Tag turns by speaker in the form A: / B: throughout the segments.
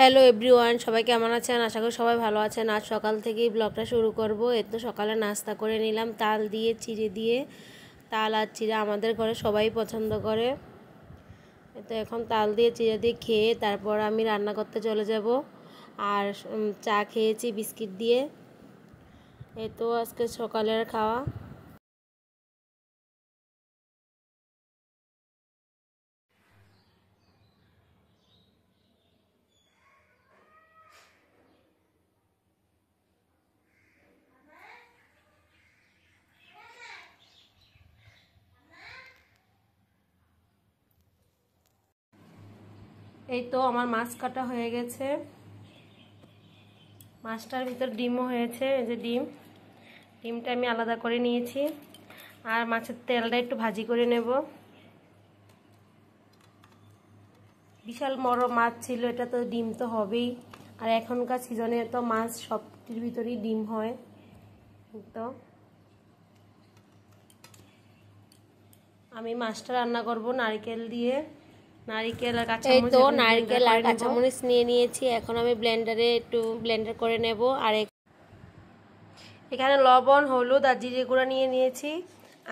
A: Hello everyone, সবাই কেমন আছেন? আশা করি সবাই ভালো আছেন। আজ সকাল থেকেই ব্লগটা শুরু করব। তো সকালে নাস্তা করে নিলাম তাল দিয়ে, চিড়ে দিয়ে। তাল আর চিড়ে আমাদের ঘরে সবাই পছন্দ করে। তো এখন তাল দিয়ে চিড়ে দিয়ে খেয়ে তারপর আমি রান্না করতে চলে যাব। আর চা খেয়েছি বিস্কিট দিয়ে। এই তো আজকে সকালের খাওয়া। এই তো আমার মাছ কাটা হয়ে গেছে। মাছটার ভিতর ডিমও হয়েছে। এই যে ডিমটা আমি আলাদা করে নিয়েছি। আর মাছের তেলটা একটু ভাজি করে নেব। বিশাল বড় মাছ ছিল, এটা তো ডিম তো হবেই। আর এখনকার সিজনে তো মাছ সবটির ভিতরেই ডিম হয়। তো আমি মাছটা রান্না করব নারকেল দিয়ে। নারকেল আর কাঁচামরিচ, এই তো নারকেল আর কাঁচামরিচ নিয়ে নিয়েছি। এখন আমি ব্লেন্ডারে একটু ব্লেন্ডার করে নেব। আর এখানে লবণ, হলুদ আর জিরে গুঁড়া নিয়ে নিয়েছি।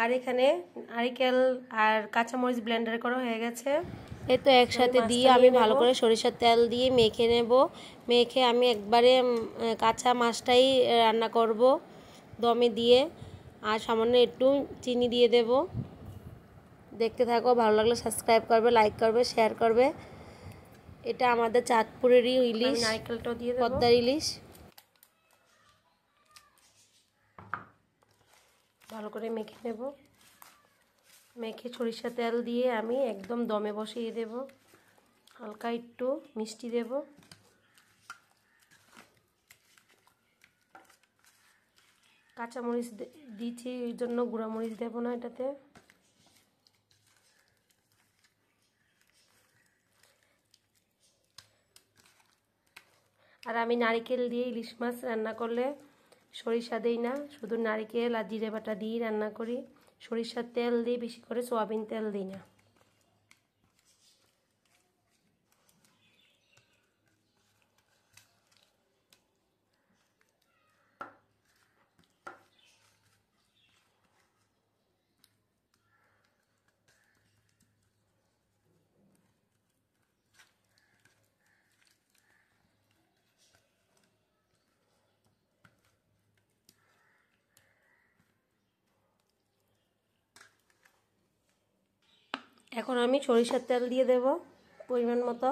A: আর এখানে নারকেল আর কাঁচামরিচ ব্লেন্ডার করা হয়ে গেছে। এই তো একসাথে দিয়ে আমি ভালো করে সরিষার তেল দিয়ে মেখে নেব। মেখে আমি একবারে কাঁচা মাছটাই রান্না করব দমে দিয়ে। আর সামান্য একটু চিনি দিয়ে দেব। দেখতে থাকো, ভালো লাগলে সাবস্ক্রাইব করবে, লাইক করবে, শেয়ার করবে। এটা আমাদের চাঁদপুরেরই ইলিশ, নারকেলটাও দিয়ে দেব, পদ্মার ইলিশ। ভালো করে মেখে নেব। মেখে সরিষা তেল দিয়ে আমি একদম দমে বসিয়ে দেব। হালকা একটু মিষ্টি দেব। কাঁচামরিচ দিয়েছি এই জন্য গুঁড়ামরিচ দেব না এটাতে। আর আমি নারকেল দিয়ে ইলিশ মাছ রান্না করলে সরিষা দেই না, শুধু নারকেল আর জিরে বাটা দিয়ে রান্না করি। সরিষার তেল দিয়ে, বেশি করে সয়াবিন তেল দিই না। এখন আমি সরিষার তেল দিয়ে দেব পরিমাণ মতো।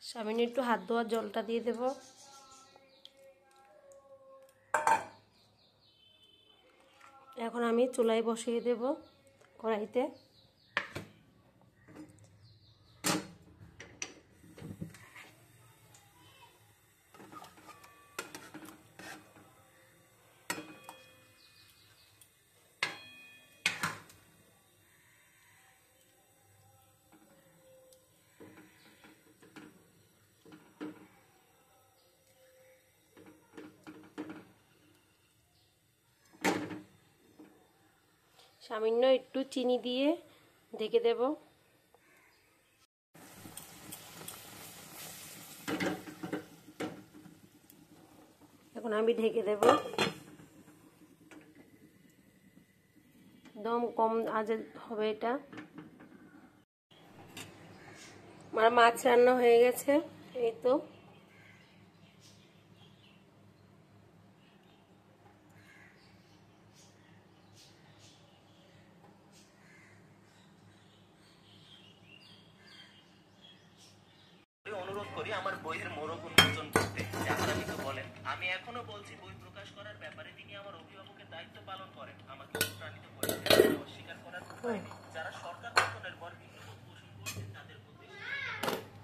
A: সামান্য একটু হাত ধোয়ার জলটা দিয়ে দেব। এখন আমি চুলায় বসিয়ে দেব কড়াইতে। সামান্য একটু চিনি দিয়ে ঢেকে দেব। এখন আমি ঢেকে দেব। একদম কম আঁচে হবে এটা। আমার মাছ রান্না হয়ে গেছে। এই তো
B: অনুরোধ করি আমার বইয়ের মোড়ক উন্মোচন করতে। জাহানারা বলেন, আমি এখনো বলছি বই প্রকাশ করার ব্যাপারে তিনি আমার অভিভাবকের দায়িত্ব পালন করেন। আমাকে অনুপ্রাণিত করেছেন। অস্বীকার করার উপায় নেই। যারা সরকার গঠনের পর ভিন্নমত পোষণ করছেন তাদের প্রতি,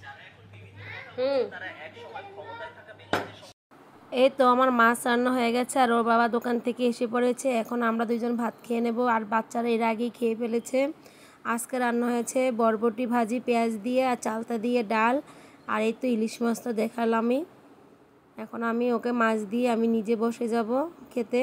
B: যারা এখন বিভিন্ন কথা বলছেন, তারা এক সময় ক্ষমতায় থাকা ব্যক্তিদের
A: এই তো আমার মাছ রান্না হয়ে গেছে আর ওর বাবা দোকান থেকে এসে পড়েছে। এখন আমরা দুজন ভাত খেয়ে নেব আর বাচ্চারা এর আগেই খেয়ে ফেলেছে। আজকে রান্না হয়েছে বরবটি ভাজি পেঁয়াজ দিয়ে আর চালতা দিয়ে ডাল, আর এই তো ইলিশ মাছ তো দেখালামই। এখন আমি ওকে মাছ দিয়ে আমি নিজে বসে যাব খেতে।